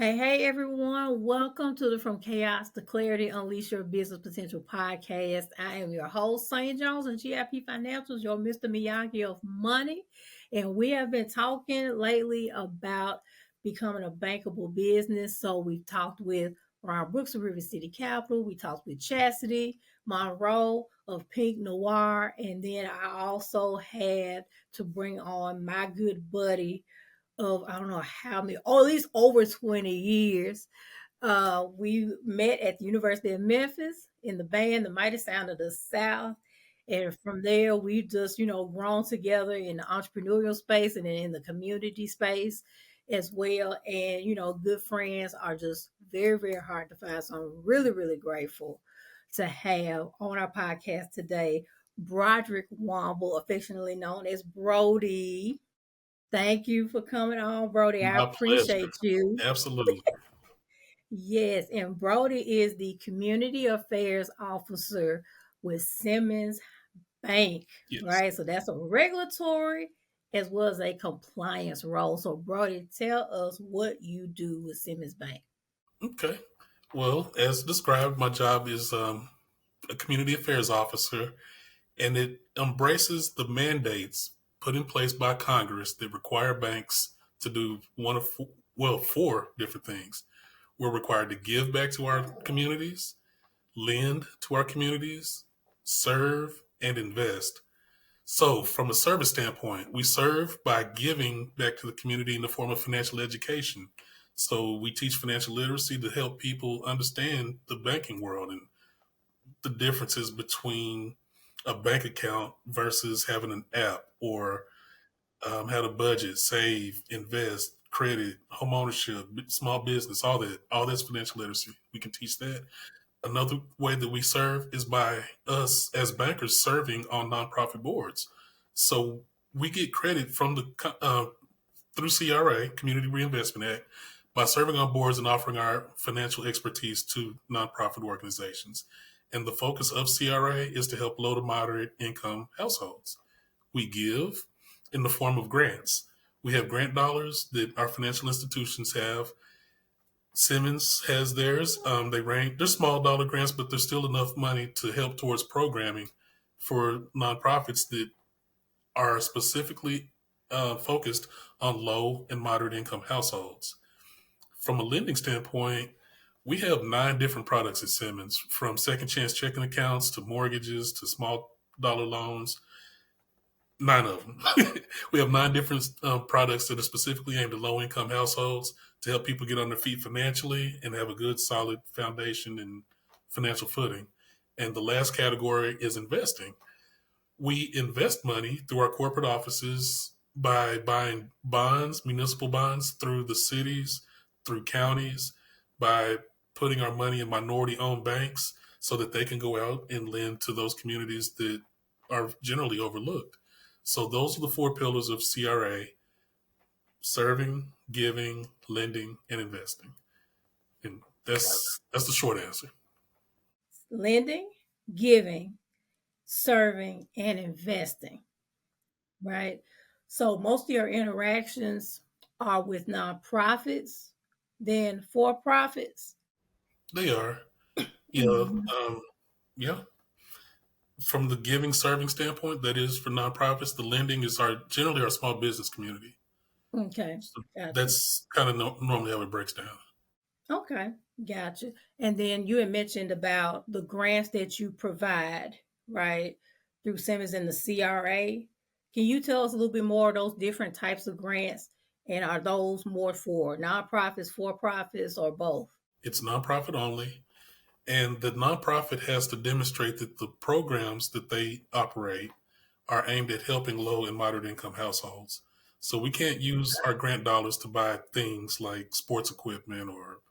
Hey, everyone. Welcome to the From Chaos to Clarity Unleash Your Business Potential podcast. I am your host, Sonja Jones, and GIP Financials, your Mr. Miyagi of money. And we have been talking lately about becoming a bankable business. So we've talked with Ron Brooks of River City Capital. We talked with Chastity Monroe of Pink Noir. And then I also had to bring on my good buddy of I don't know how many, or at least over 20 years. We met at the University of Memphis in the band, the Mighty Sound of the South. And from there, we just, grown together in the entrepreneurial space and in the community space as well. And, good friends are just very, very hard to find. So I'm really, really grateful to have on our podcast today Broderick Wamble, affectionately known as Brody. Thank you for coming on, Brody. I My pleasure. appreciate you. Absolutely. Yes, and Brody is the Community Affairs Officer with Simmons Bank, Yes. right? So that's a regulatory as well as a compliance role. So, Brody, tell us what you do with Simmons Bank. Okay. Well, as described, my job is a community affairs officer, and it embraces the mandates put in place by Congress that require banks to do four different things. We're required to give back to our communities, lend to our communities, serve, and invest. So, from a service standpoint, we serve by giving back to the community in the form of financial education. So, we teach financial literacy to help people understand the banking world and the differences between a bank account versus having an app or how to budget, save, invest, credit, home ownership, small business, all that's financial literacy. We can teach that. Another way that we serve is by us as bankers serving on nonprofit boards. So we get credit from through CRA, Community Reinvestment Act, by serving on boards and offering our financial expertise to nonprofit organizations. And the focus of CRA is to help low to moderate income households. We give in the form of grants. We have grant dollars that our financial institutions have. Simmons has theirs. They're small dollar grants, but there's still enough money to help towards programming for nonprofits that are specifically focused on low and moderate income households. From a lending standpoint, we have 9 different products at Simmons, from second chance checking accounts to mortgages to small dollar loans. 9 of them. We have 9 different products that are specifically aimed at low income households to help people get on their feet financially and have a good, solid foundation and financial footing. And the last category is investing. We invest money through our corporate offices by buying bonds, municipal bonds through the cities, through counties, by putting our money in minority owned banks so that they can go out and lend to those communities that are generally overlooked. So those are the 4 pillars of CRA: serving, giving, lending, and investing. And that's the short answer. Lending, giving, serving, and investing, right? So, most of your interactions are with nonprofits, then for profits. They are. Yeah. Mhm. Yeah. From the giving serving standpoint, that is for nonprofits. The lending is generally our small business community. Okay, So gotcha. that's kind of normally how it breaks down. Okay, gotcha. And then you had mentioned about the grants that you provide, right, through Simmons and the CRA. Can you tell us a little bit more of those different types of grants? And are those more for nonprofits, for profits, or both? It's nonprofit only, and the nonprofit has to demonstrate that the programs that they operate are aimed at helping low and moderate income households. So we can't use our grant dollars to buy things like sports equipment or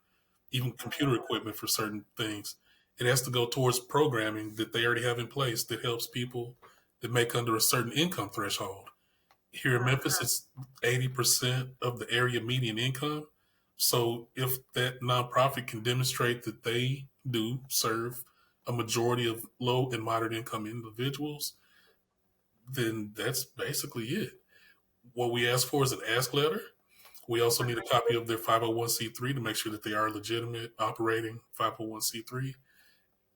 even computer equipment for certain things. It has to go towards programming that they already have in place that helps people that make under a certain income threshold. Here in Memphis, it's 80% of the area median income. So if that nonprofit can demonstrate that they do serve a majority of low and moderate income individuals, then that's basically it. What we ask for is an ask letter. We also need a copy of their 501c3 to make sure that they are legitimate operating 501c3,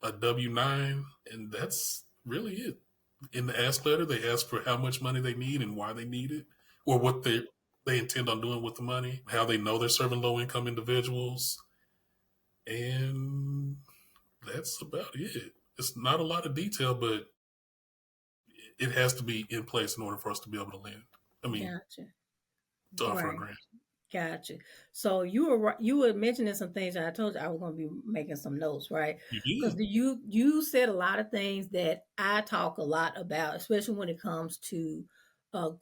a W-9, and that's really it. In the ask letter, they ask for how much money they need and why they need it, or what they intend on doing with the money, how they know they're serving low income individuals, and that's about it. It's not a lot of detail, but it has to be in place in order for us to be able to lend. I mean, Gotcha. to offer a Right. grant. Gotcha. So you were mentioning some things, and I told you I was going to be making some notes, right? You Because did. you said a lot of things that I talk a lot about, especially when it comes to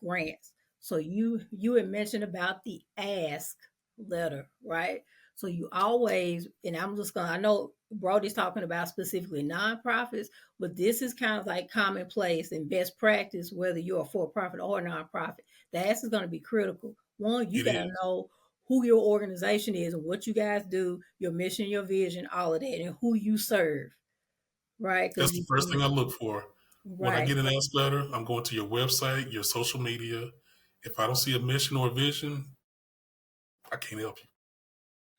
grants. So you had mentioned about the ask letter, right? So you always, and I'm just gonna, I know Brody's talking about specifically nonprofits, but this is kind of like commonplace and best practice, whether you're a for-profit or a nonprofit. The ask is going to be critical. One, you It got to is. know who your organization is and what you guys do, your mission, your vision, all of that, and who you serve, right? Because That's the first thing I look for. When I right, get an ask letter, I'm going to your website, your social media. If I don't see a mission or a vision, I can't help you.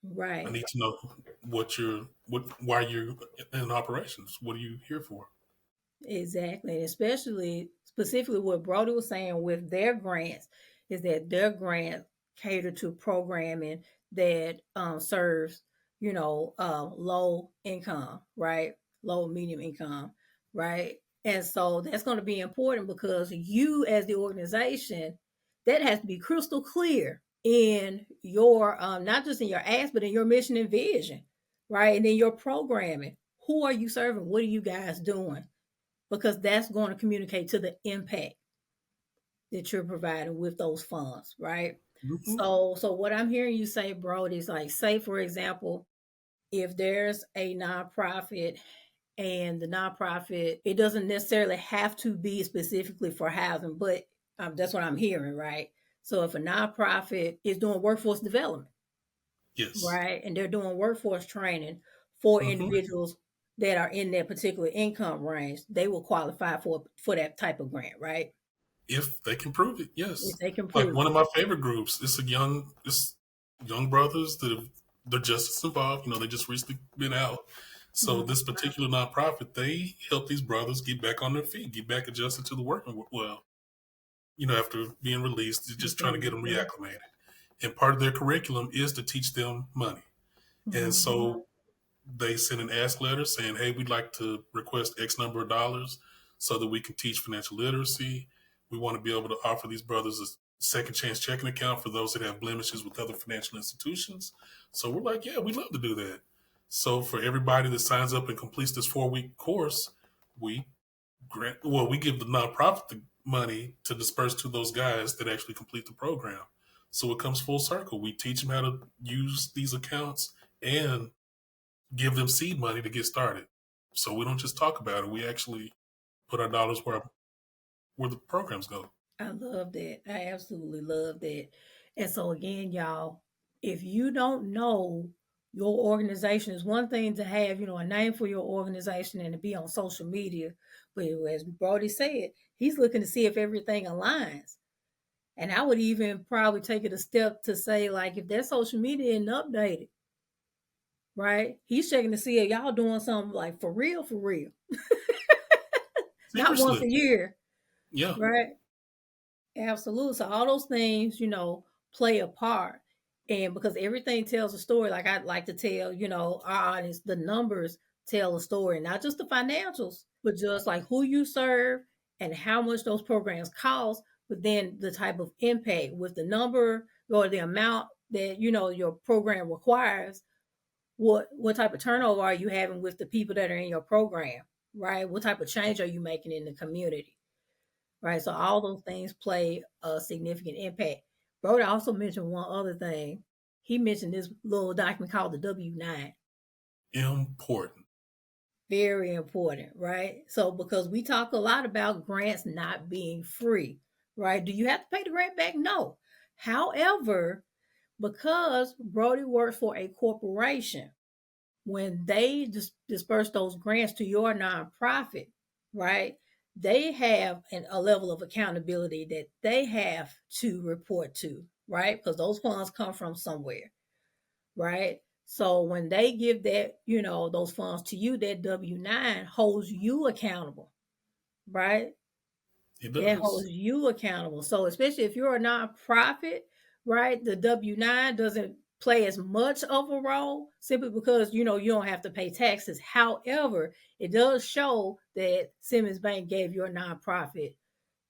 I right. need to know why you're in operations. What are you here for? Exactly. And especially specifically what Brody was saying with their grants is that their grants cater to programming that serves, low income, right? Low medium income, right? And so that's going to be important because you as the organization, that has to be crystal clear in your not just in your ask, but in your mission and vision, right? And in your programming. Who are you serving? What are you guys doing? Because that's going to communicate to the impact that you're providing with those funds, right? Mm-hmm. So what I'm hearing you say, Brody, is like, say for example, if there's a nonprofit and the nonprofit, it doesn't necessarily have to be specifically for housing, but that's what I'm hearing, right? So if a nonprofit is doing workforce development, Yes. right, and they're doing workforce training for Mm-hmm. individuals that are in that particular income range, they will qualify for that type of grant, right? If they can prove it, yes. If they can Like prove one it. of my favorite groups, it's young brothers they're just as involved. They just recently been out. So Mhm. this particular nonprofit, they help these brothers get back on their feet, get back adjusted to the working well. After being released, they're just trying to get them Mhm. reacclimated. And part of their curriculum is to teach them money. And Mhm. so they send an ask letter saying, hey, we'd like to request X number of dollars so that we can teach financial literacy. We want to be able to offer these brothers a second chance checking account for those that have blemishes with other financial institutions. So we're like, yeah, we'd love to do that. So for everybody that signs up and completes this 4-week course, we we give the nonprofit the money to disperse to those guys that actually complete the program. So it comes full circle. We teach them how to use these accounts and give them seed money to get started. So we don't just talk about it. We actually put our dollars where the programs go. I love that. I absolutely love that. And so again, y'all, if you don't know your organization, is one thing to have, a name for your organization and to be on social media. But as Brody said, he's looking to see if everything aligns. And I would even probably take it a step to say, like, if their social media isn't updated, right? He's checking to see if y'all doing something like for real, not once Seriously. a year, Yeah. right? Absolutely. So all those things, play a part. And because everything tells a story, like I like to tell, our audience, the numbers tell a story, not just the financials, but just like who you serve and how much those programs cost, but then the type of impact with the number or the amount that, your program requires. What type of turnover are you having with the people that are in your program, right? What type of change are you making in the community? Right. So all those things play a significant impact. Brody also mentioned one other thing. He mentioned this little document called the W-9. Important. Very important, right? So because we talk a lot about grants not being free, right? Do you have to pay the grant back? No. However, because Brody works for a corporation, when they disperse those grants to your nonprofit, right? They have a level of accountability that they have to report to, right? Because those funds come from somewhere, right? So when they give that, those funds to you, that W-9 holds you accountable, right? It It does. holds you accountable. So especially if you're a nonprofit, right, the W-9 doesn't play as much of a role simply because you don't have to pay taxes. However, it does show that Simmons Bank gave your nonprofit,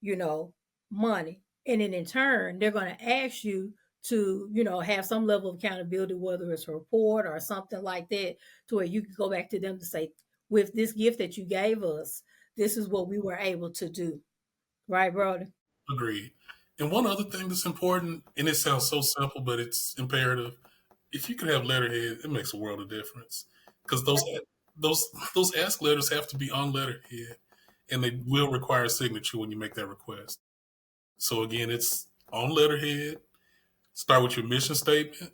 you know, money. And then in turn, they're going to ask you to, have some level of accountability, whether it's a report or something like that, to where you can go back to them to say, with this gift that you gave us, this is what we were able to do. Right, brother? Agreed. And one other thing that's important, and it sounds so simple, but it's imperative. If you can have letterhead, it makes a world of difference. Because those ask letters have to be on letterhead, and they will require a signature when you make that request. So again, it's on letterhead. Start with your mission statement,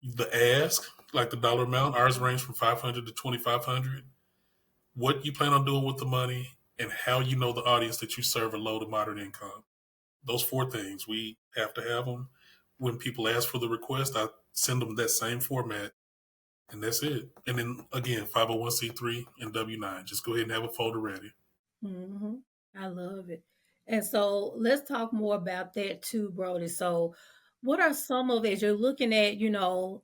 the ask, like the dollar amount. Ours range from 500 to 2,500. What you plan on doing with the money, and how you know the audience that you serve are low to moderate income. Those four things, we have to have them. When people ask for the request, I send them that same format, and that's it. And then again, 501c3 and W-9. Just go ahead and have a folder ready. Hmm. I love it. And so let's talk more about that too, Brody. So, what are some of, as you're looking at,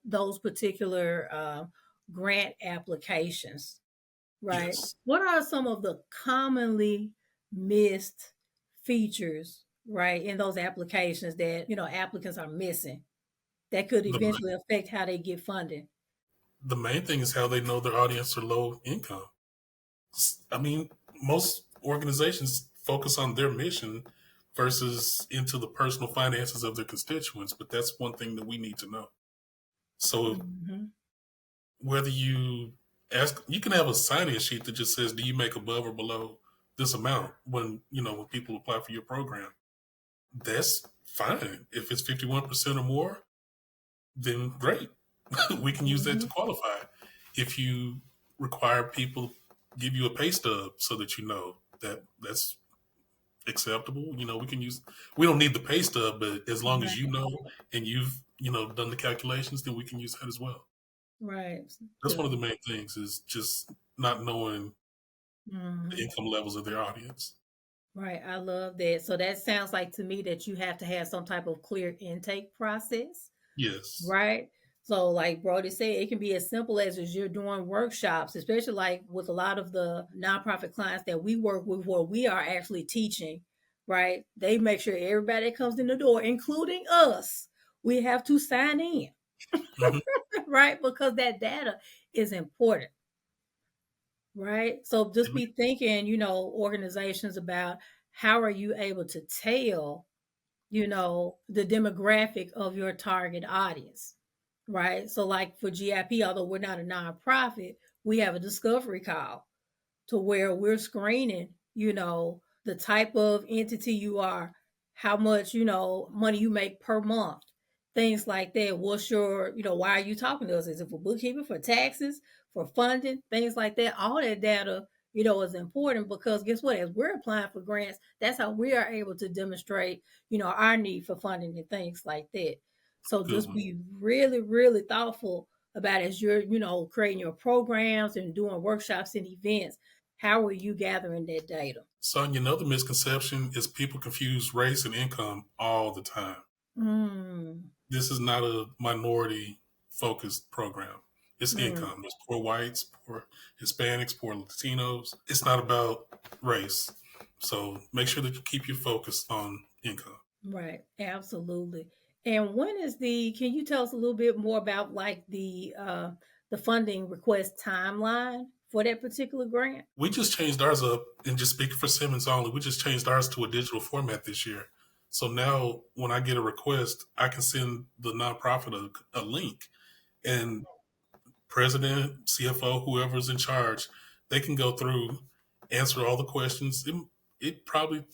those particular grant applications, right? Yes. What are some of the commonly missed features, right, in those applications that, applicants are missing that could The, eventually affect how they get funding? the main thing is how they know their audience are low income. I mean, most organizations focus on their mission versus into the personal finances of their constituents, but that's one thing that we need to know. So Hmm. whether you ask, you can have a sign-in sheet that just says, "Do you make above or below this amount?" When people apply for your program, that's fine. If it's 51% or more, then great. We can use that Hmm. to qualify. If you require people give you a pay stub so that you know that that's acceptable, we can use. We don't need the pay stub, but as long as Right, you know and you've done the calculations, then we can use that as well. right. That's one of the main things is just not knowing the Mhm. income levels of their audience. Right, I love that. So that sounds like to me that you have to have some type of clear intake process, Yes. right? So like Brody said, it can be as simple as you're doing workshops, especially like with a lot of the nonprofit clients that we work with where we are actually teaching, right? They make sure everybody that comes in the door, including us, we have to sign in, Hmm. right? Because that data is important. Right. So just be thinking, organizations about how are you able to tell, the demographic of your target audience. Right. So like for GIP, although we're not a nonprofit, we have a discovery call to where we're screening, the type of entity you are, how much, money you make per month, things like that. What's your, why are you talking to us? Is it for bookkeeping, for taxes, for funding, things like that? All that data, is important because guess what? As we're applying for grants, that's how we are able to demonstrate, our need for funding and things like that. So Good just one. be really, really thoughtful about as you're, creating your programs and doing workshops and events, how are you gathering that data? Sonya, another misconception is people confuse race and income all the time. Mm, This is not a minority focused program. It's mm, income. There's poor whites, poor Hispanics, poor Latinos. It's not about race. So make sure that you keep your focus on income. right, absolutely. And when is can you tell us a little bit more about like the funding request timeline for that particular grant? We just changed ours up, and just speaking for Simmons only, we just changed ours to a digital format this year. So now when I get a request, I can send the nonprofit a link, and president, CFO, whoever's in charge, they can go through, answer all the questions. It probably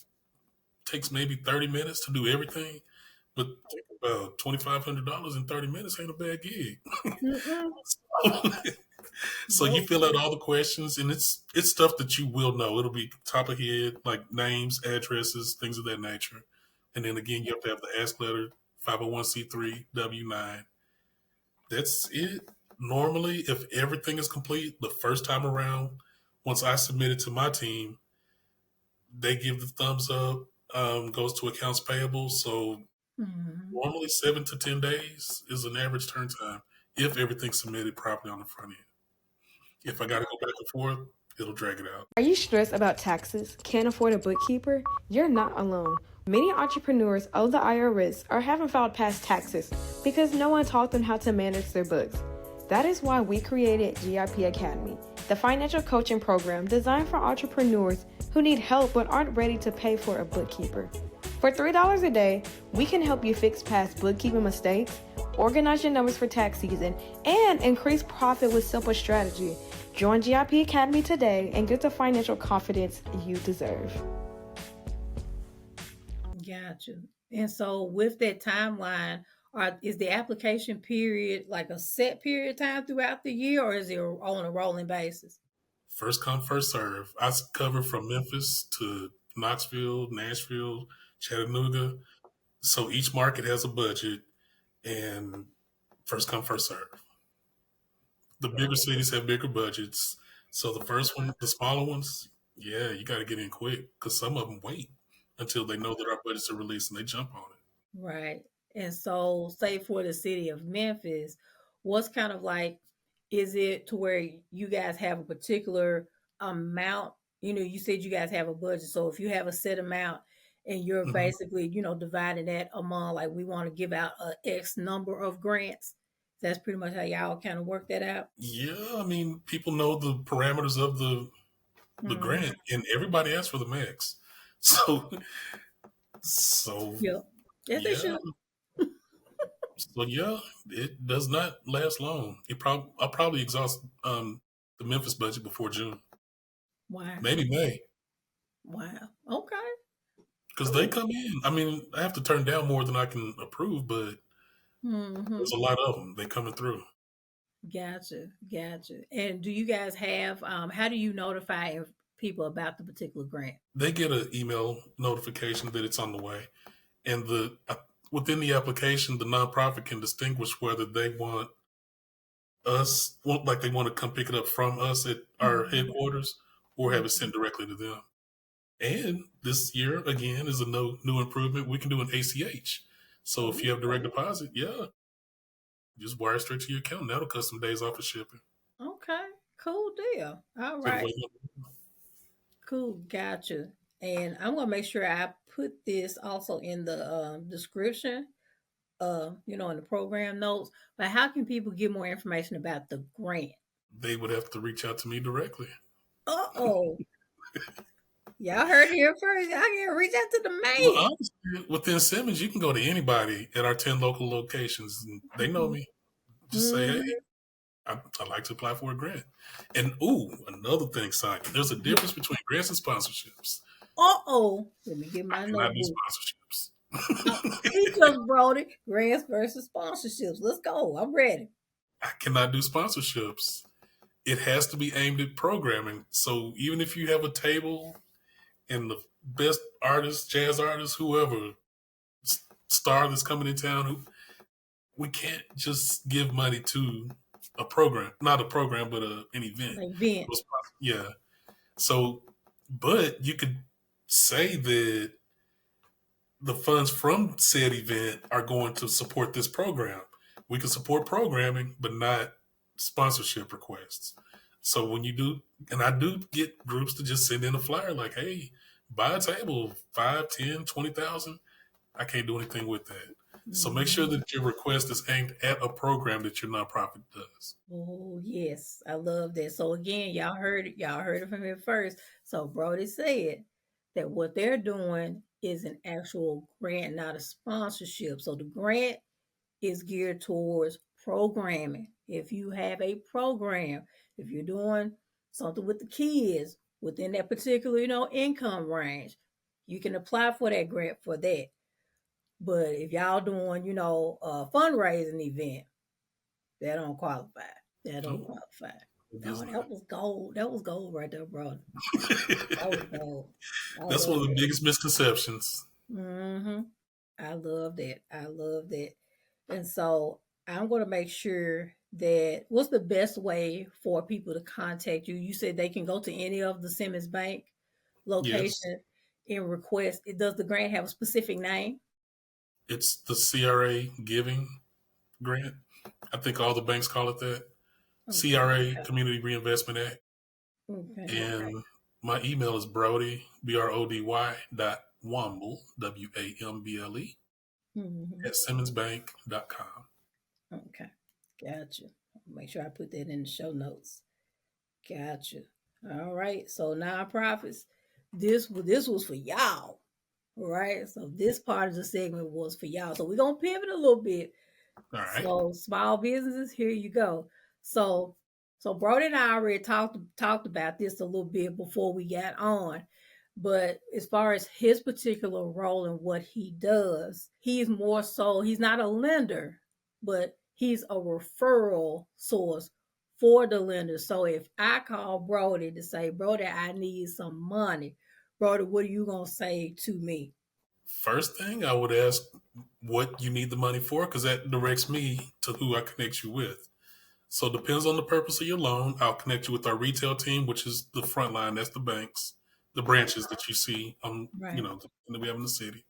takes maybe 30 minutes to do everything, but think about $2,500 in 30 minutes ain't a bad gig. Mm-mm. So you Nope. fill out all the questions, and it's stuff that you will know. It'll be top of head, like names, addresses, things of that nature. And then again, you have to have the ask letter 501c3 W9. That's it. Normally, if everything is complete the first time around, once I submit it to my team, they give the thumbs up, goes to accounts payable. So Mhm. normally 7 to 10 days is an average turn time if everything's submitted properly on the front end. If I got to go back and forth, it'll drag it out. Are you stressed about taxes? Can't afford a bookkeeper? You're not alone. Many entrepreneurs owe the IRS or haven't filed past taxes because no one taught them how to manage their books. That is why we created GIP Academy, the financial coaching program designed for entrepreneurs who need help but aren't ready to pay for a bookkeeper. For $3 a day, we can help you fix past bookkeeping mistakes, organize your numbers for tax season, and increase profit with simple strategy. Join GIP Academy today and get the financial confidence you deserve. Gotcha. And so with that timeline, is the application period like a set period of time throughout the year, or is it on a rolling basis? First come, first serve. I cover from Memphis to Knoxville, Nashville, Chattanooga. So each market has a budget, and first come, first serve. The bigger cities have bigger budgets. So the first one, the smaller ones, yeah, you got to get in quick because some of them wait until they know that our budgets are released and they jump on it. Right. And so, say for the city of Memphis, what's kind of like, is it to where you guys have a particular amount? You know, you said you guys have a budget. So, if you have a set amount and you're Mhm. basically, dividing that among, like, we want to give out a X number of grants, that's pretty much how y'all kind of work that out. Yeah, I mean, people know the parameters of the Mm. grant, and everybody asks for the max. So, so Yep. Yes, they yeah, should. so yeah, it does not last long. I'll probably exhaust the Memphis budget before June, Wow. maybe May, Wow. Okay. because they Cool. come in. I mean, I have to turn down more than I can approve, but there's Hmm. a lot of them. They coming through. Gotcha, gotcha. And do you guys have how do you notify people about the particular grant? They get an email notification that it's on the way, and within the application, the nonprofit can distinguish whether they want like they want to come pick it up from us at our Mhm, headquarters or have it mhm. sent directly to them. And this year, again, is a new improvement. We can do an ACH. So if you have direct Ooh, deposit, yeah, just wire straight to your account. That'll cut some days off of shipping. okay, cool deal. All So the right, way cool, gotcha. And I'm gonna make sure I put this also in the description, in the program notes. But how can people get more information about the grant? they would have to reach out to me directly. Oh, y'all heard it here first. Y'all can reach out to the Well, man. honestly, within Simmons, you can go to anybody at our 10 local locations, and they know me. Just say, hey, Mm-hmm. I'd like to apply for a grant. And, ooh, another thing, Simon, there's a Yeah. difference between grants and sponsorships. Let me get I my cannot do notebook. sponsorships. Teach us, Brody. Grants versus sponsorships. Let's go. I'm ready. I cannot do sponsorships. It has to be aimed at programming. So even if you have a table and the best artist, jazz artist, whoever, star that's coming in town, we can't just give money to a program, not a program, but an event. Event. Yeah. So, but you could say that the funds from said event are going to support this program. We can support programming, but not sponsorship requests. So when you do, and I do get groups to just send in a flyer like, hey, buy a table, 5, 10, 20,000. I can't do anything with that. So make sure Mhm. that your request is aimed at a program that your nonprofit does. Oh yes, I love that. So again, y'all heard it. Y'all heard it from here first. So Brody said that what they're doing is an actual grant, not a sponsorship. So the grant is geared towards programming. If you have a program, if you're doing something with the kids within that particular, income range, you can apply for that grant for that. But if y'all doing, a fundraising event, that don't qualify. That don't No, qualify. it does Oh, not. that was gold. That was gold right there, bro. That was gold. I That's one love of the it. biggest misconceptions. Mm-hmm. I love that. I love that. And so I'm going to make sure that what's the best way for people to contact you? You said they can go to any of the Simmons Bank Yes, location and request. Does the grant have a specific name? it's the CRA giving grant. I think all the banks call it that. Okay. CRA, Community Reinvestment Act. Okay. And my email is Brody .Wamble, WAMBLE, Hmm. at simmonsbank.com. Okay. Gotcha. Make sure I put that in the show notes. Gotcha. All right. So nonprofits, this was for y'all. Right. So this part of the segment was for y'all. So we're gonna pivot a little bit. All right. So small businesses, here you go. So Brody and I already talked about this a little bit before we got on. But as far as his particular role and what he does, he's more so he's not a lender, but he's a referral source for the lender. So if I call Brody to say, Brody, I need some money, Brody, what are you gonna say to me? First thing, I would ask what you need the money for, because that directs me to who I connect you with. So it depends on the purpose of your loan. I'll connect you with our retail team, which is the front line. That's the banks, the branches that you see on, Right. that we have in the city.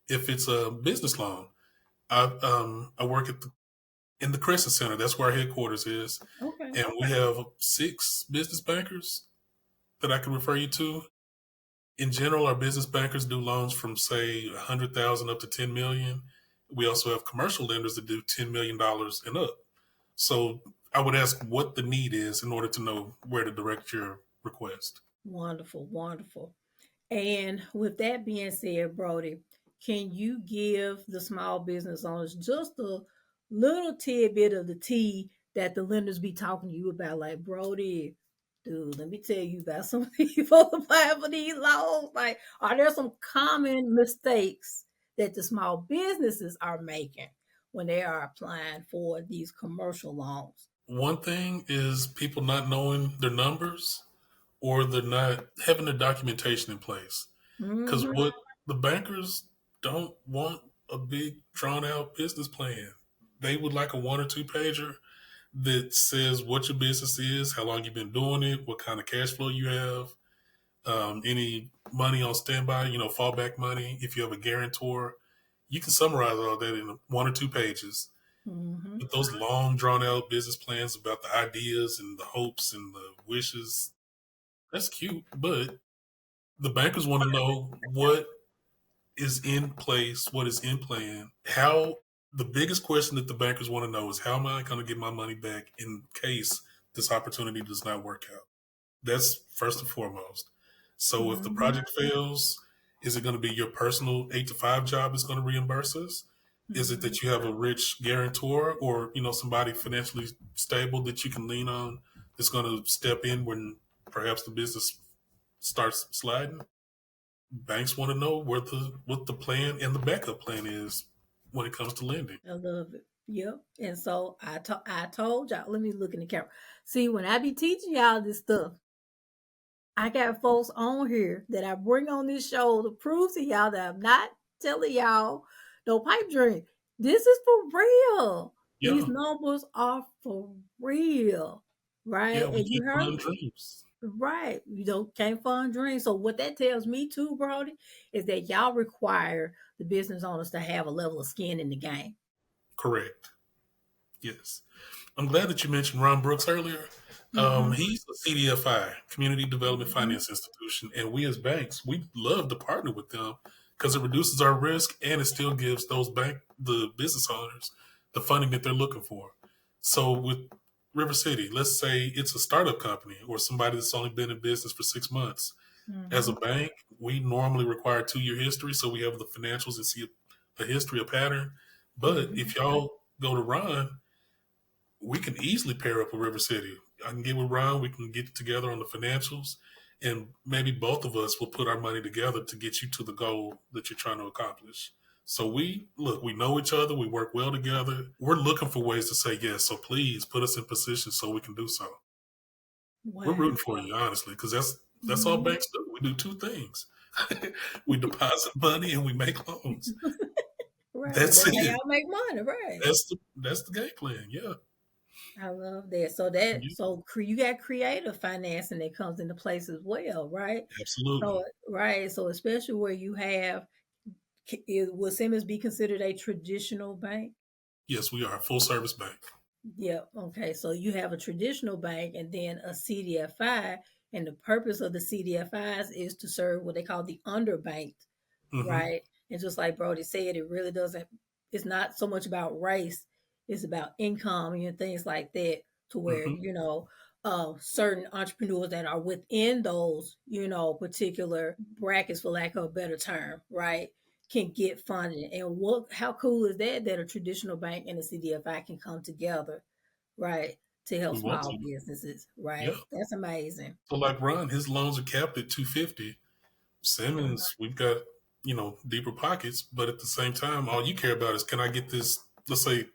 If it's a business loan, I work in the Crescent Center. That's where our headquarters is, Okay. and we have 6 business bankers that I can refer you to. In general, our business bankers do loans from say 100,000 up to 10 million. We also have commercial lenders that do $10 million and up. So I would ask what the need is in order to know where to direct your request. Wonderful, wonderful. And with that being said, Brody, can you give the small business owners just a little tidbit of the tea that the lenders be talking to you about? Like, Brody, dude, let me tell you about some people applying for these loans. Like, are there some common mistakes that the small businesses are making when they are applying for these commercial loans? One thing is people not knowing their numbers or they're not having their documentation in place. Because Mm-hmm. what the bankers don't want a big drawn out business plan. They would like a 1 or 2 pager that says what your business is, how long you've been doing it, what kind of cash flow you have, any money on standby, fallback money. If you have a guarantor, you can summarize all that in 1 or 2 pages. Mm-hmm. But those long, drawn out business plans about the ideas and the hopes and the wishes, that's cute. But the bankers want to know what is in place, what is in plan, how. The biggest question that the bankers want to know is how am I going to get my money back in case this opportunity does not work out? That's first and foremost. So if the Mm-hmm. project fails, is it going to be your personal 8 to 5 job is going to reimburse us? Is it Mm-hmm. that you have a rich guarantor or somebody financially stable that you can lean on that's going to step in when perhaps the business starts sliding? Banks want to know what the plan and the backup plan is when it comes to lending. I love it. Yep. And so I told y'all, let me look in the camera. See, when I be teaching y'all this stuff, I got folks on here that I bring on this show to prove to y'all that I'm not telling y'all no pipe dream. This is for real. These Yeah, numbers are for real. yeah, Right? we And you can't heard fund dreams. right. You don't can't fund dreams. So what that tells me too, Brody, is that y'all require the business owners to have a level of skin in the game. Correct. Yes. I'm glad that you mentioned Ron Brooks earlier. Mm-hmm. He's a CDFI, Community Development Mm-hmm. Finance Institution, and we as banks, we love to partner with them because it reduces our risk and it still gives the business owners, the funding that they're looking for. So with River City, let's say it's a startup company or somebody that's only been in business for 6 months. As Mm-hmm. a bank, we normally require 2 year history, so we have the financials and see a history, a pattern. But Mm-hmm. if y'all go to Ron, we can easily pair up with River City. I can get with Ron. We can get together on the financials, and maybe both of us will put our money together to get you to the goal that you're trying to accomplish. So we know each other. We work well together. We're looking for ways to say yes. So please put us in position so we can do so. We're Wow. rooting for you, honestly, because that's all Mhm. banks do. We do 2 things: we deposit money and we make loans. Right. That's That's how it. y'all make money, right? That's the game plan. Yeah. I love that. Yeah, You got creative financing that comes into place as well, right? absolutely. So especially where you have, will Simmons be considered a traditional bank? Yes, we are a full service bank. Yeah. Okay. So you have a traditional bank and then a CDFI, and the purpose of the CDFIs is to serve what they call the underbanked, Mm-hmm. right? And just like Brody said, it really doesn't. It's not so much about race; it's about income and things like that. To where Mm-hmm. certain entrepreneurs that are within those particular brackets, for lack of a better term, right, can get funding. And how cool is that a traditional bank and a CDFI can come together, right, to help We want small to. businesses, Yeah. right? That's amazing. So like Ron, his loans are capped at 250. Uh, Simmons, we've got, deeper pockets, but at the same time, all you care about is, can I get this, let's say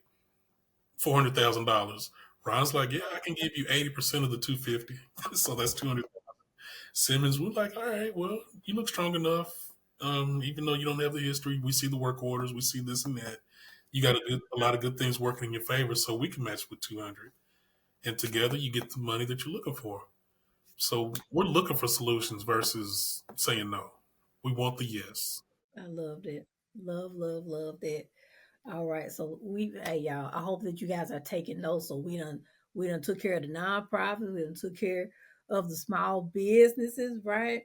$400,000. Ron's like, yeah, I can give you 80% of the 250. So that's 200. Simmons, we're like, all right, well, you look strong enough. Even though you don't have the history, we see the work orders, we see this and that. You got a lot of good things working in your favor, so we can match with 200. And together, you get the money that you're looking for. So we're looking for solutions versus saying no. We want the yes. I loved it. Love that. All right, so hey y'all. I hope that you guys are taking notes. So we done took care of the nonprofits. We done took care of the small businesses, right?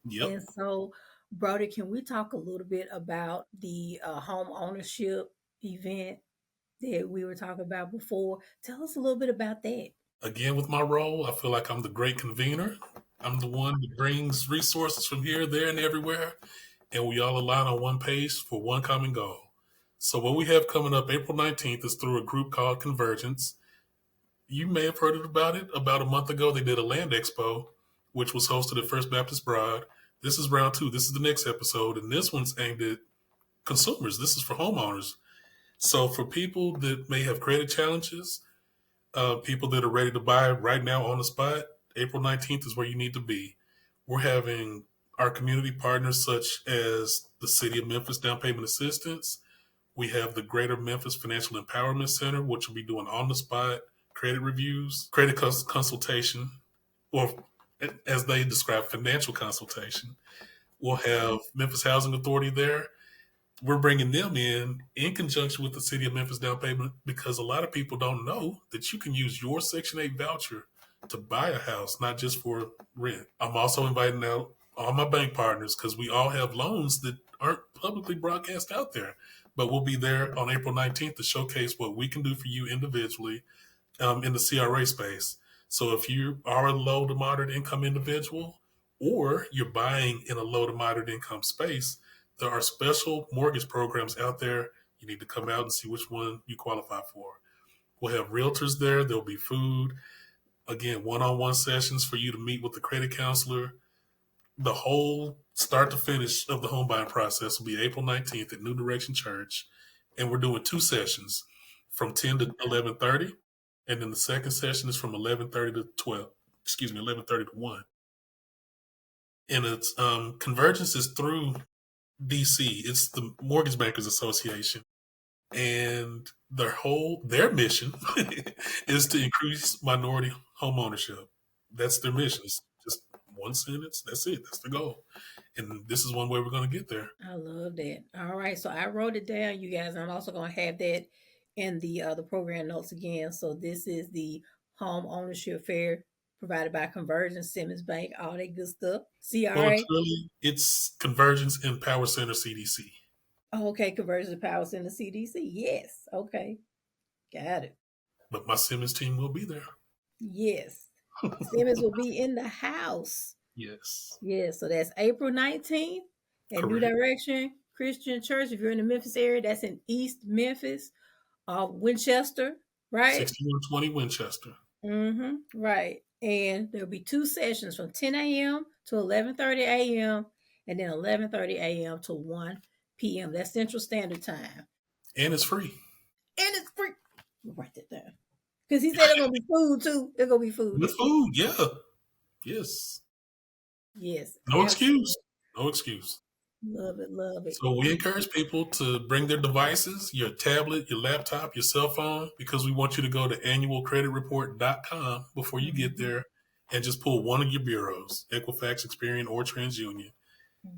Yep. And so, Brody, can we talk a little bit about the home ownership event that we were talking about before? Tell us a little bit about that. Again, with my role, I feel like I'm the great convener. I'm the one that brings resources from here, there, and everywhere, and we all align on one page for one common goal. So, what we have coming up April 19th is through a group called Convergence. You may have heard about it. About a month ago, they did a land expo, which was hosted at First Baptist Broad. This is round two. This is the next episode, and this one's aimed at consumers. This is for homeowners. So, for people that may have credit challenges, people that are ready to buy right now on the spot, April 19th is where you need to be. We're having our community partners such as the City of Memphis Down Payment Assistance. We have the Greater Memphis Financial Empowerment Center, which will be doing on the spot credit reviews, credit consultation, or as they describe, financial consultation. We'll have Memphis Housing Authority there. We're bringing them in conjunction with the City of Memphis Down Payment, because a lot of people don't know that you can use your Section 8 voucher to buy a house, not just for rent. I'm also inviting out all my bank partners, because we all have loans that aren't publicly broadcast out there. But we'll be there on April 19th to showcase what we can do for you individually in the CRA space. So if you are a low to moderate income individual, or you're buying in a low to moderate income space, there are special mortgage programs out there. You need to come out and see which one you qualify for. We'll have realtors there. There'll be food. Again, one-on-one sessions for you to meet with the credit counselor. The whole start to finish of the home buying process will be April 19th at New Direction Church. And we're doing two sessions from 10 to 11:30. And then the second session is from 11:30 to 12. 11:30 to 1. And it's Convergence is through DC. It's the Mortgage Bankers Association, and their mission is to increase minority home ownership. That's their mission. It's just one sentence. That's it. That's the goal. And this is one way we're going to get there. I love that. All right, so I wrote it down, you guys. I'm also going to have that in the program notes again. So this is the home ownership fair provided by Convergence, Simmons Bank, all that good stuff. Well, CRA. it's Convergence and Power Center CDC. Oh, okay, Convergence Power Center CDC. Yes. Okay. Got it. But my Simmons team will be there. Yes. Simmons will be in the house. Yes. Yes. So that's April 19th at New Correct. Direction Christian Church. If you're in the Memphis area, that's in East Memphis, Winchester, right? 6120 Winchester. Mm-hmm. Right. And there'll be two sessions from 10 a.m. to 11:30 a.m. and then 11:30 a.m. to 1 p.m. That's Central Standard Time. And it's free. And it's free. We'll write that down. Because he said there's going to be food too. There's going to be food. With food, yeah. Yes. Yes. No absolutely. excuse. No excuse. Love it, love it. So we encourage people to bring their devices, your tablet, your laptop, your cell phone, because we want you to go to annualcreditreport.com before you get there and just pull one of your bureaus, Equifax, Experian, or TransUnion.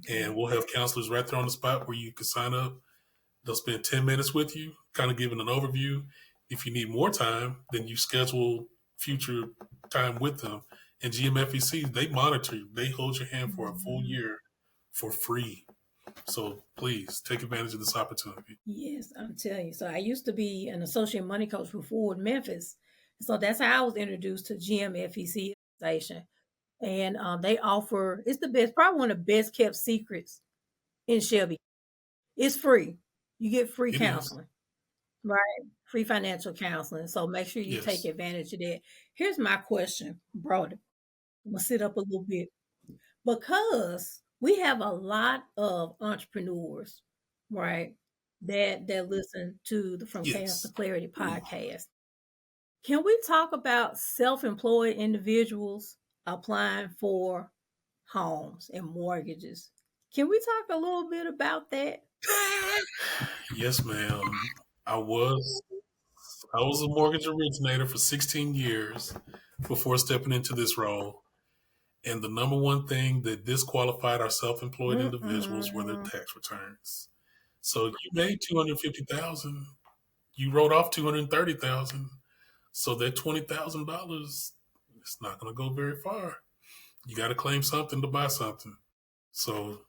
And we'll have counselors right there on the spot where you can sign up. They'll spend 10 minutes with you, kind of giving an overview. If you need more time, then you schedule future time with them. And GMFEC, they monitor you. They hold your hand for a full year for free. So please take advantage of this opportunity. Yes, I'm telling you. So I used to be an associate money coach for Ford Memphis. So that's how I was introduced to GMFEC station. And they offer, it's the best, probably one of the best kept secrets in Shelby. It's free. You get free counseling, right? Free financial counseling. So make sure you take advantage of that. Here's my question, Brody. I'm going to sit up a little bit. Because we have a lot of entrepreneurs, right, that listen to the From Chaos to Clarity podcast. Can we talk about self-employed individuals applying for homes and mortgages? Can we talk a little bit about that? Yes, ma'am. I was a mortgage originator for 16 years before stepping into this role. And the number one thing that disqualified our self-employed individuals were their tax returns. So you made $250,000, you wrote off $230,000. So that $20,000, it's not going to go very far. You got to claim something to buy something. So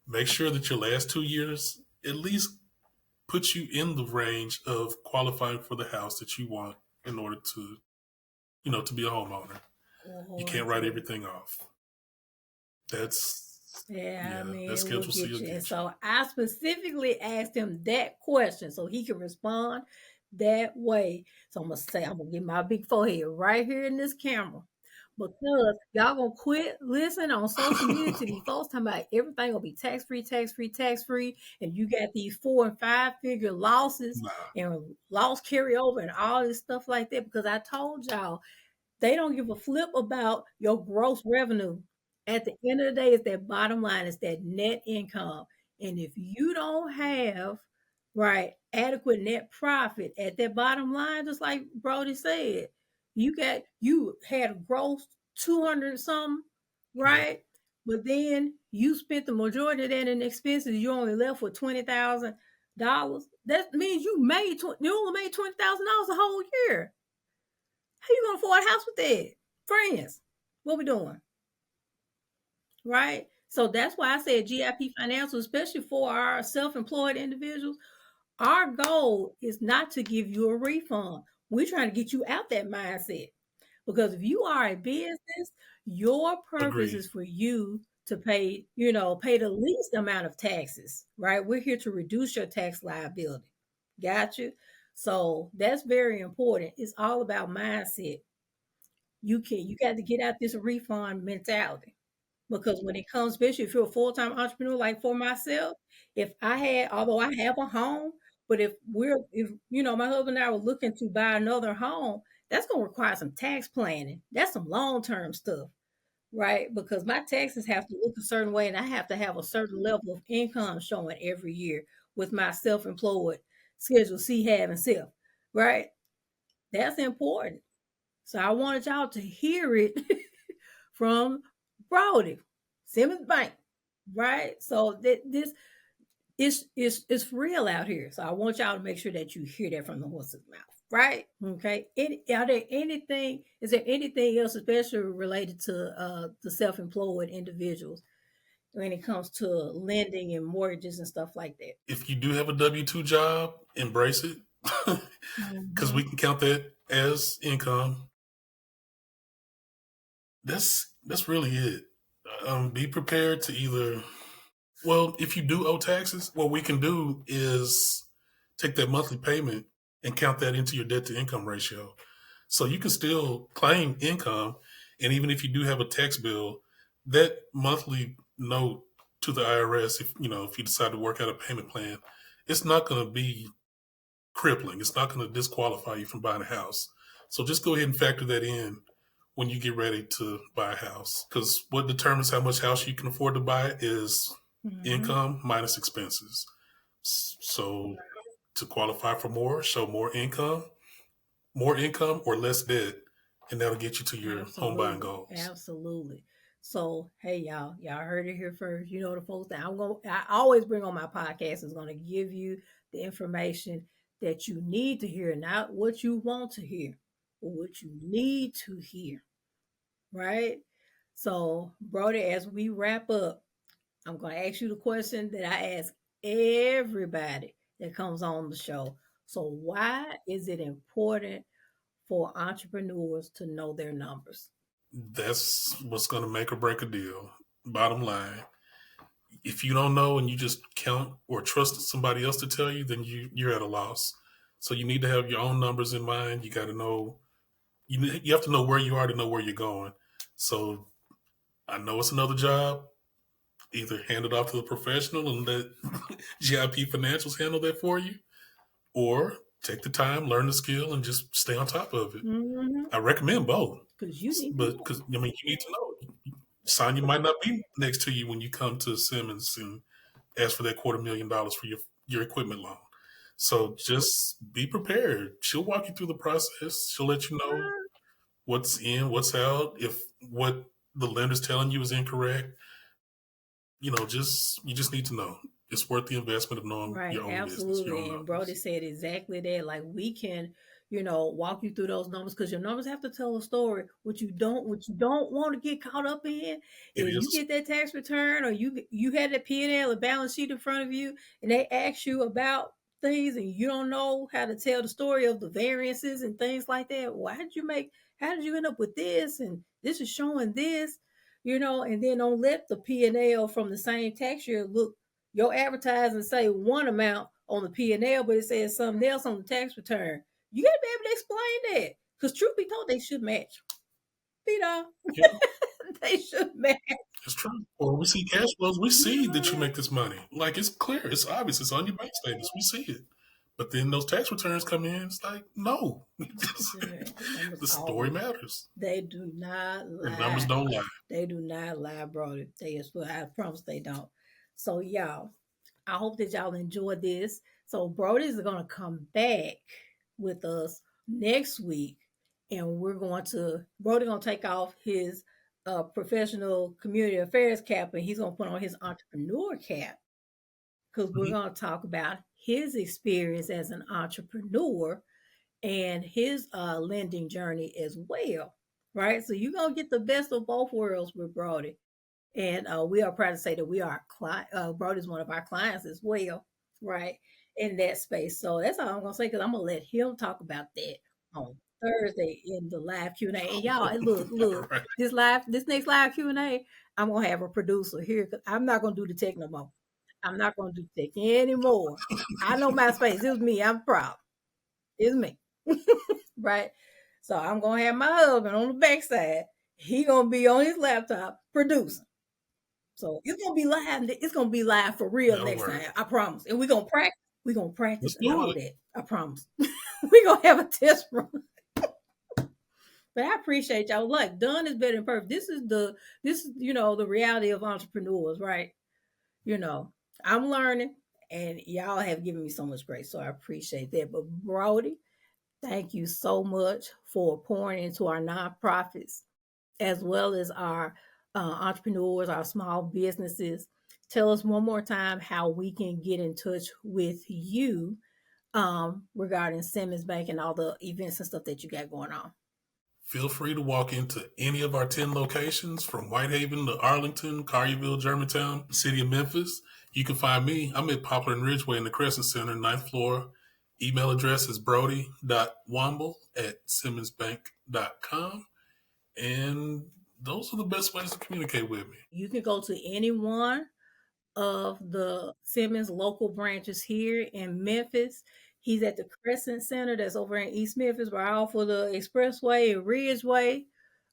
make sure that your last 2 years at least puts you in the range of qualifying for the house that you want in order to, to be a homeowner. You can't write everything off. That's that Schedule C will get you. So I specifically asked him that question so he can respond that way. So I'm gonna get my big forehead right here in this camera. Because y'all gonna quit listening on social media to these folks talking about everything gonna be tax free, and you got these 4 and 5 figure losses and loss carryover and all this stuff like that. Because I told y'all they don't give a flip about your gross revenue. At the end of the day, it's that bottom line, it's that net income. And if you don't have adequate net profit at that bottom line, just like Brody said, you had a gross 200 something, right? But then you spent the majority of that in expenses. You only left with $20,000. That means you only made $20,000 a whole year. How you gonna afford a house with that? Friends, what we doing? Right? So that's why I said GIP Financial, especially for our self-employed individuals, our goal is not to give you a refund. We're trying to get you out that mindset. Because if you are a business, your purpose is for you to pay the least amount of taxes, right? We're here to reduce your tax liability. Got you? So that's very important. It's all about mindset. You got to get out this refund mentality. Because when it comes, especially if you're a full-time entrepreneur, like for myself, although I have a home, but if my husband and I were looking to buy another home, that's going to require some tax planning. That's some long-term stuff, right? Because my taxes have to look a certain way and I have to have a certain level of income showing every year with my self-employed Schedule C having self, right? That's important. So I wanted y'all to hear it from Broderick, Simmons Bank, right? So this is real out here. So I want y'all to make sure that you hear that from the horse's mouth, right? Okay. Is there anything else, especially related to the self-employed individuals when it comes to lending and mortgages and stuff like that? If you do have a W-2 job, embrace it, because we can count that as income. That's really it. Be prepared to if you do owe taxes, what we can do is take that monthly payment and count that into your debt to income ratio. So you can still claim income. And even if you do have a tax bill, that monthly note to the IRS, if you decide to work out a payment plan, it's not going to be crippling. It's not going to disqualify you from buying a house. So just go ahead and factor that in when you get ready to buy a house. Because what determines how much house you can afford to buy is income minus expenses. So to qualify for more, show more income or less debt, and that'll get you to your home buying goals. Absolutely. So hey y'all heard it here first. You know the folks that I always bring on my podcast is gonna give you the information that you need to hear, not what you want to hear, but what you need to hear. Right? So, Brody, as we wrap up, I'm gonna ask you the question that I ask everybody that comes on the show. So why is it important for entrepreneurs to know their numbers? That's what's going to make or break a deal. Bottom line, if you don't know and you just count or trust somebody else to tell you, then you're at a loss. So you need to have your own numbers in mind. You got to know, you have to know where you are to know where you're going. So I know it's another job. Either hand it off to a professional and let GIP Financials handle that for you, or take the time, learn the skill, and just stay on top of it. Mm-hmm. I recommend both. Because you need because you need to know. Sonja might not be next to you when you come to Simmons and ask for that $250,000 for your equipment loan. So just be prepared. She'll walk you through the process. She'll let you know what's in, what's out, if what the lender's telling you is incorrect. You just need to know. It's worth the investment of knowing your own business. Your own and Brody said exactly that. Like we can, walk you through those numbers because your numbers have to tell a story. What you don't want to get caught up in is you get that tax return or you had the P&L, a balance sheet in front of you, and they ask you about things and you don't know how to tell the story of the variances and things like that. How did you end up with this? And this is showing this, and then don't let the P&L from the same tax year look your advertising say one amount on the P&L, but it says something else on the tax return. You got to be able to explain that. Because truth be told, they should match. Yeah. They should match. It's true. Well, we see cash flows. We see that you make this money. Like, it's clear. It's obvious. It's on your bank statements. We see it. But then those tax returns come in. It's like, no. The story matters. They do not lie. The numbers don't lie. They do not lie, brother. I promise they don't. So, y'all, I hope that y'all enjoyed this. So, Brody's going to come back with us next week, and Brody going to take off his professional community affairs cap, and he's going to put on his entrepreneur cap because we're going to talk about his experience as an entrepreneur and his lending journey as well, right? So you're going to get the best of both worlds with Brody. And we are proud to say that we are Brody's one of our clients as well, right? In that space. So that's all I'm gonna say because I'm gonna let him talk about that on Thursday in the live Q&A. And y'all, look, right. this next live Q&A, I'm gonna have a producer here because I'm not gonna do the tech no more. I'm not gonna do tech anymore. I know my space. It was me. I'm proud. It's me, right? So I'm gonna have my husband on the backside. He gonna be on his laptop producing. So it's gonna be live. It's gonna be live for real next time. I promise. And we're gonna practice. We're gonna practice all that. I promise. We're gonna have a test run. But I appreciate y'all. Look, done is better than perfect. This is the reality of entrepreneurs, right? I'm learning, and y'all have given me so much grace. So I appreciate that. But Brody, thank you so much for pouring into our nonprofits as well as our entrepreneurs, our small businesses. Tell us one more time how we can get in touch with you regarding Simmons Bank and all the events and stuff that you got going on. Feel free to walk into any of our 10 locations from Whitehaven to Arlington, Collierville, Germantown, City of Memphis. You can find me. I'm at Poplar and Ridgeway in the Crescent Center, 9th floor. Email address is brody.wamble@simmonsbank.com. And those are the best ways to communicate with me. You can go to any one of the Simmons local branches here in Memphis. He's at the Crescent Center that's over in East Memphis, right off of the Expressway and Ridgeway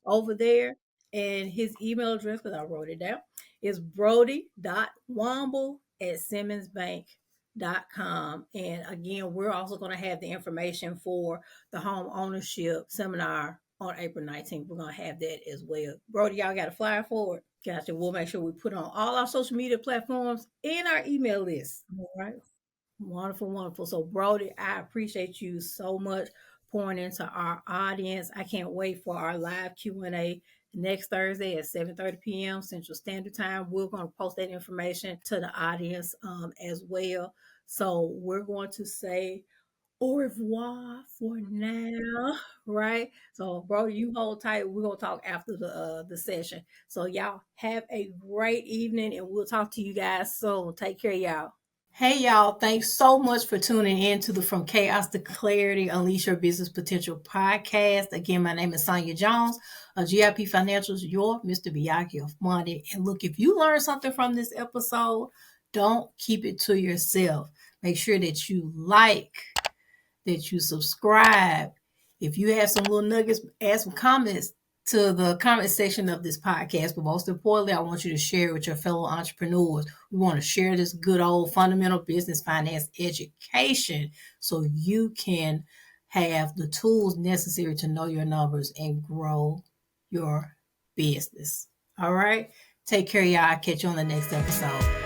over there. And his email address, because I wrote it down, is brody.wamble@simmonsbank.com. And again, we're also going to have the information for the home ownership seminar on April 19th. We're going to have that as well. Brody, y'all got a flyer for it? Gotcha. We'll make sure we put on all our social media platforms and our email list. All right. Wonderful, wonderful. So, Brody, I appreciate you so much pouring into our audience. I can't wait for our live Q&A next Thursday at 7:30 p.m. Central Standard Time. We're going to post that information to the audience as well. So, we're going to say au revoir for now, right? So, bro, you hold tight. We're gonna talk after the session. So, y'all have a great evening, and we'll talk to you guys soon. Take care, y'all. Hey, y'all. Thanks so much for tuning in to the From Chaos to Clarity Unleash Your Business Potential podcast. Again, my name is Sonja Jones of GIP Financials, your Mr. Miyagi of Money. And look, if you learned something from this episode, don't keep it to yourself. Make sure that you like, that you subscribe. If you have some little nuggets, add some comments to the comment section of this podcast. But most importantly, I want you to share it with your fellow entrepreneurs. We want to share this good old fundamental business finance education so you can have the tools necessary to know your numbers and grow your business. All right. Take care, y'all. I'll catch you on the next episode.